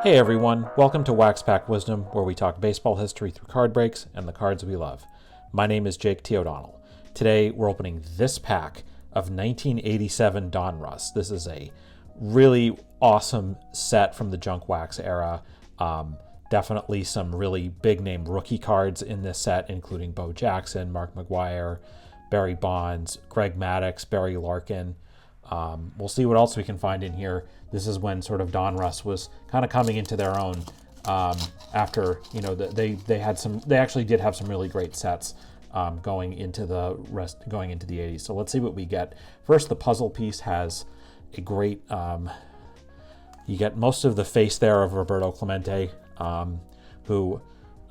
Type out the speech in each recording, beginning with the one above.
Hey everyone, welcome to Wax Pack Wisdom, where we talk baseball history through card breaks and the cards we love. My name is Jake T. O'Donnell. Today we're opening this pack of 1987 Donruss. This is a really awesome set from the junk wax era. Definitely some really big name rookie cards in this set, including Bo Jackson, Mark McGwire, Barry Bonds, Greg Maddux, Barry Larkin. We'll see what else we can find in here. This is when sort of Donruss was kind of coming into their own after, they actually did have some really great sets going into the 80s. So let's see what we get. First, the puzzle piece has a great, you get most of the face there of Roberto Clemente, who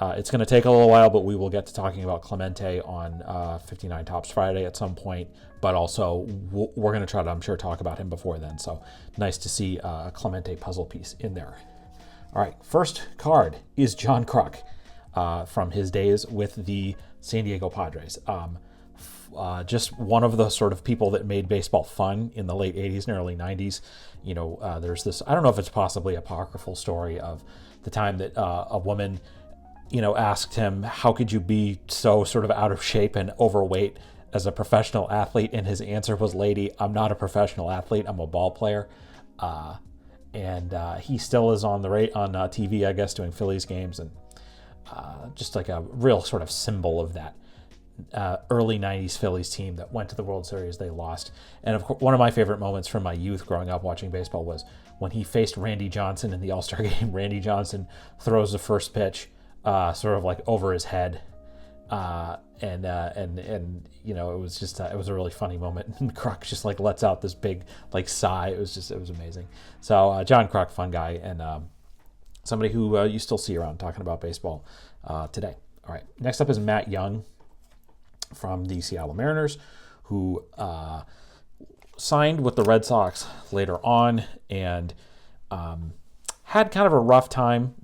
it's going to take a little while, but we will get to talking about Clemente on 59 Topps Friday at some point. But also, we're going to try to, I'm sure, talk about him before then. So nice to see a Clemente puzzle piece in there. All right, first card is John Kruk from his days with the San Diego Padres. Just one of the sort of people that made baseball fun in the late 80s and early 90s. There's this, I don't know if it's possibly apocryphal story of the time that a woman asked him, how could you be so sort of out of shape and overweight as a professional athlete? And his answer was, lady, I'm not a professional athlete, I'm a ball player. And he still is on TV, I guess, doing Phillies games, and just like a real sort of symbol of that early 90s Phillies team that went to the World Series. They lost. And of course, one of my favorite moments from my youth growing up watching baseball was when he faced Randy Johnson in the All-Star game. Randy Johnson throws the first pitch sort of like over his head, and it was just it was a really funny moment. And Kruk just like lets out this big like sigh. It was amazing. So John Kruk, fun guy, and somebody who you still see around talking about baseball today. All right, next up is Matt Young from the Seattle Mariners, who signed with the Red Sox later on, and had kind of a rough time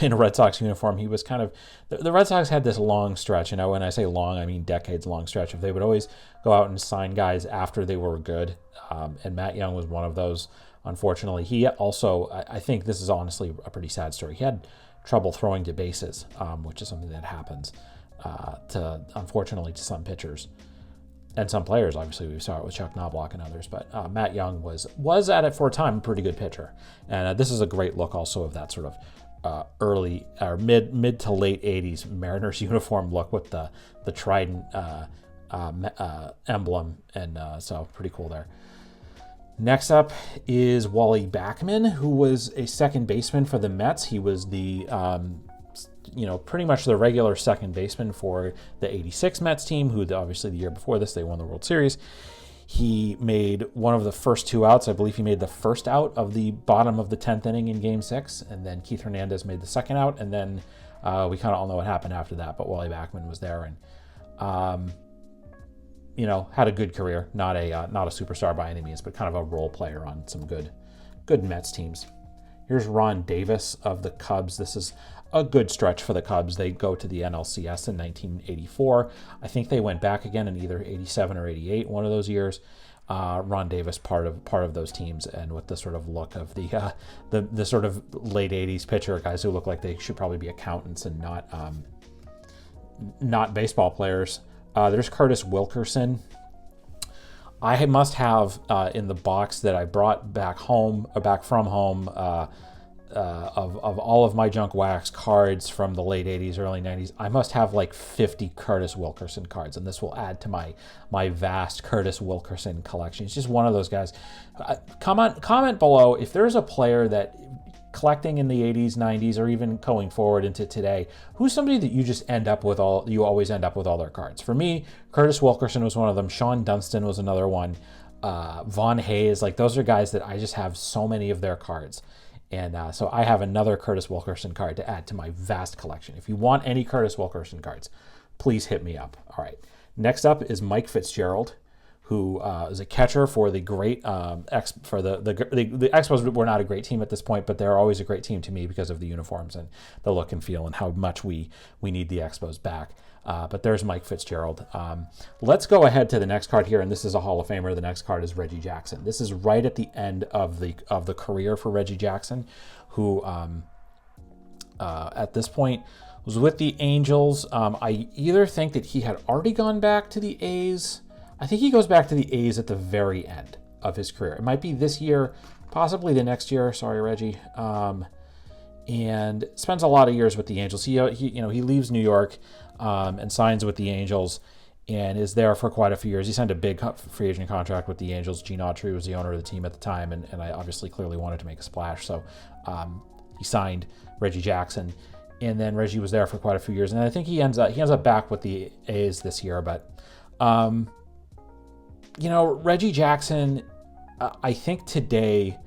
in a Red Sox uniform. He was kind of, the Red Sox had this long stretch, and when I say long, I mean decades-long stretch. They would always go out and sign guys after they were good, and Matt Young was one of those, unfortunately. He also, I think this is honestly a pretty sad story, he had trouble throwing to bases, which is something that happens, unfortunately, to some pitchers. And some players, obviously, we saw it with Chuck Knobloch and others, but Matt Young was at it for a time a pretty good pitcher. And this is a great look also of that sort of early or mid to late 80s Mariners uniform look with the trident emblem, and so pretty cool there. Next up is Wally Backman, who was a second baseman for the Mets. He was the pretty much the regular second baseman for the 86 Mets team, who obviously the year before this, they won the World Series. He made one of the first two outs. I believe he made the first out of the bottom of the 10th inning in Game 6, and then Keith Hernandez made the second out, and then we kind of all know what happened after that, but Wally Backman was there and, had a good career. Not a superstar by any means, but kind of a role player on some good Mets teams. Here's Ron Davis of the Cubs. This is a good stretch for the Cubs. They go to the NLCS in 1984. I think they went back again in either 87 or 88, one of those years. Ron Davis part of those teams, and with the sort of look of the sort of late 80s pitcher, guys who look like they should probably be accountants and not baseball players. There's Curtis Wilkerson. I must have in the box that I brought back from home of all of my junk wax cards from the late 80s, early 90s, I must have like 50 Curtis Wilkerson cards, and this will add to my vast Curtis Wilkerson collection. It's just one of those guys. Comment below if there's a player that collecting in the 80s, 90s, or even going forward into today, who's somebody that you just you always end up with all their cards. For me, Curtis Wilkerson was one of them. Sean Dunston was another one. Von Hayes, like those are guys that I just have so many of their cards. And so I have another Curtis Wilkerson card to add to my vast collection. If you want any Curtis Wilkerson cards, please hit me up. All right. Next up is Mike Fitzgerald, who is a catcher for the great the Expos were not a great team at this point, but they're always a great team to me because of the uniforms and the look and feel and how much we need the Expos back. But there's Mike Fitzgerald. Let's go ahead to the next card here, and this is a Hall of Famer. The next card is Reggie Jackson. This is right at the end of the career for Reggie Jackson, who at this point was with the Angels. I either think that he had already gone back to the A's. I think he goes back to the A's at the very end of his career. It might be this year, possibly the next year. Sorry, Reggie. And spends a lot of years with the Angels. He leaves New York and signs with the Angels and is there for quite a few years. He signed a big free agent contract with the Angels. Gene Autry was the owner of the team at the time, and I obviously clearly wanted to make a splash. So he signed Reggie Jackson, and then Reggie was there for quite a few years. And I think he ends up back with the A's this year. But Reggie Jackson, I think today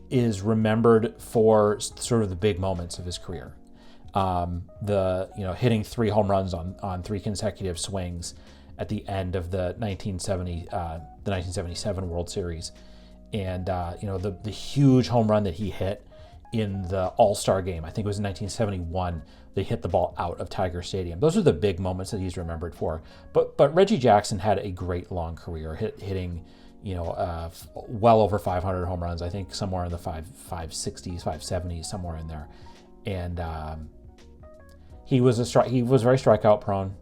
is remembered for sort of the big moments of his career. Hitting 3 home runs on 3 consecutive swings at the end of the 1977 World Series, and the huge home run that he hit in the All-Star game. I think it was in 1971. They hit the ball out of Tiger Stadium. Those are the big moments that he's remembered for. But Reggie Jackson had a great long career, hitting well over 500 home runs. I think somewhere in the 560s, 570s, somewhere in there, and he was very strikeout prone.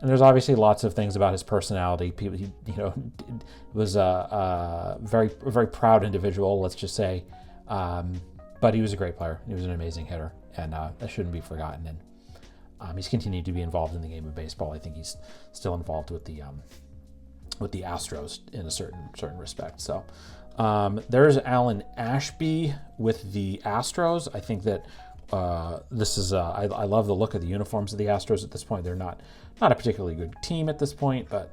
And there's obviously lots of things about his personality. He was a very proud individual, let's just say. But he was a great player. He was an amazing hitter, and that shouldn't be forgotten. And he's continued to be involved in the game of baseball. I think he's still involved with the Astros in a certain respect. So there's Alan Ashby with the Astros. I think that this is I love the look of the uniforms of the Astros at this point. They're not a particularly good team at this point, but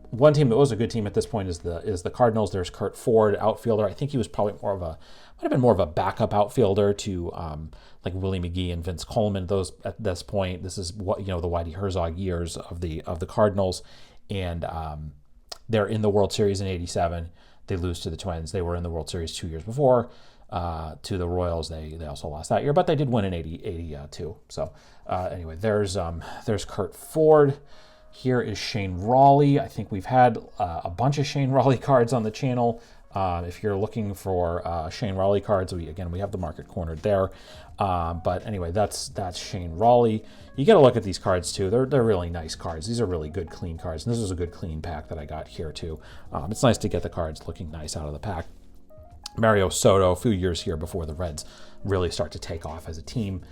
one team that was a good team at this point is the Cardinals. There's Curt Ford, outfielder. I think he was probably might have been more of a backup outfielder to like Willie McGee and Vince Coleman. Those at this point, this is the Whitey Herzog years of the Cardinals, and they're in the World Series in '87. They lose to the Twins. They were in the World Series 2 years before. To the Royals, they also lost that year, but they did win in 82. So anyway, there's Curt Ford. Here is Shane Rawley. I think we've had a bunch of Shane Rawley cards on the channel. If you're looking for Shane Rawley cards, we have the market cornered there. But anyway, that's Shane Rawley. You got to look at these cards too. They're really nice cards. These are really good, clean cards. And this is a good, clean pack that I got here too. It's nice to get the cards looking nice out of the pack. Mario Soto, a few years here before the Reds really start to take off as a team.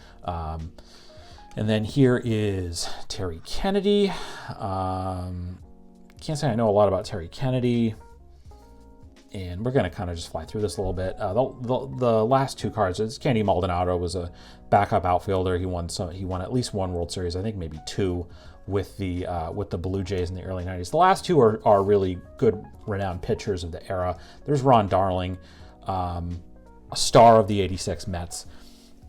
And then here is Terry Kennedy. Can't say I know a lot about Terry Kennedy. And we're going to kind of just fly through this a little bit. The last 2 cards, it's Candy Maldonado was a backup outfielder. He won at least 1 World Series, I think maybe 2 with the Blue Jays in the early 90s. The last 2 are really good, renowned pitchers of the era. There's Ron Darling, a star of the '86 Mets,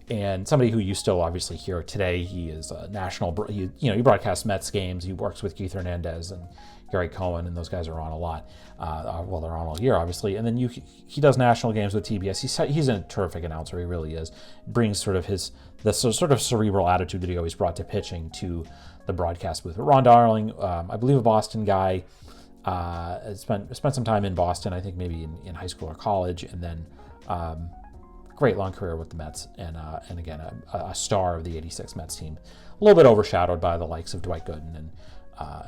and somebody who you still obviously hear today. He is a national. He broadcasts Mets games. He works with Keith Hernandez and Gary Cohen, and those guys are on a lot. Well, they're on all year, obviously. And then he does national games with TBS. He's a terrific announcer. He really is. Brings sort of the sort of cerebral attitude that he always brought to pitching to the broadcast booth. But Ron Darling, I believe a Boston guy, spent some time in Boston, I think maybe in high school or college, and then great long career with the Mets, and again a star of the '86 Mets team. A little bit overshadowed by the likes of Dwight Gooden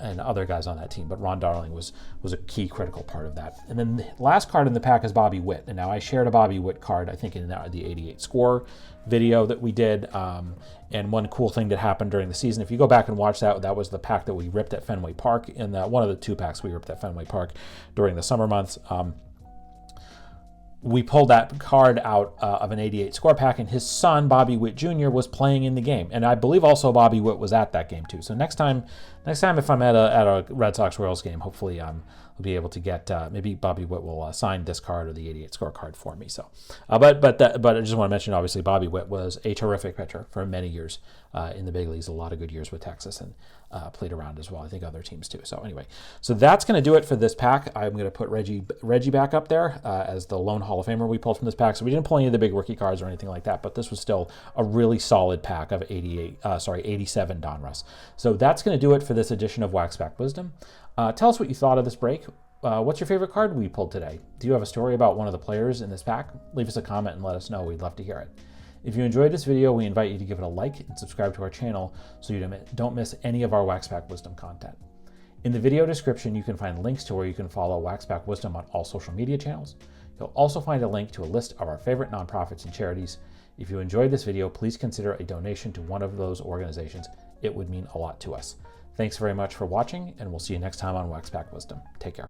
and other guys on that team, but Ron Darling was a key critical part of that. And then the last card in the pack is Bobby Witt. And now I shared a Bobby Witt card, I think in the 88 score video that we did. And one cool thing that happened during the season, if you go back and watch that was the pack that we ripped at Fenway Park, in one of the 2 packs we ripped at Fenway Park during the summer months. We pulled that card out of an 88 score pack, and his son, Bobby Witt Jr., was playing in the game. And I believe also Bobby Witt was at that game too. So next time if I'm at a Red Sox Royals game, hopefully I'll be able to get, maybe Bobby Witt will sign this card or the 88 score card for me. So, but I just want to mention, obviously, Bobby Witt was a terrific pitcher for many years in the big leagues, a lot of good years with Texas. And played around as well. I think other teams too. So anyway, so that's going to do it for this pack. I'm going to put Reggie back up there as the lone Hall of Famer we pulled from this pack. So we didn't pull any of the big rookie cards or anything like that, but this was still a really solid pack of 87 Donruss. So that's going to do it for this edition of Wax Pack Wisdom. Tell us what you thought of this break. What's your favorite card we pulled today? Do you have a story about one of the players in this pack? Leave us a comment and let us know. We'd love to hear it. If you enjoyed this video, we invite you to give it a like and subscribe to our channel so you don't miss any of our Wax Pack Wisdom content. In the video description, you can find links to where you can follow Wax Pack Wisdom on all social media channels. You'll also find a link to a list of our favorite nonprofits and charities. If you enjoyed this video, please consider a donation to one of those organizations. It would mean a lot to us. Thanks very much for watching, and we'll see you next time on Wax Pack Wisdom. Take care.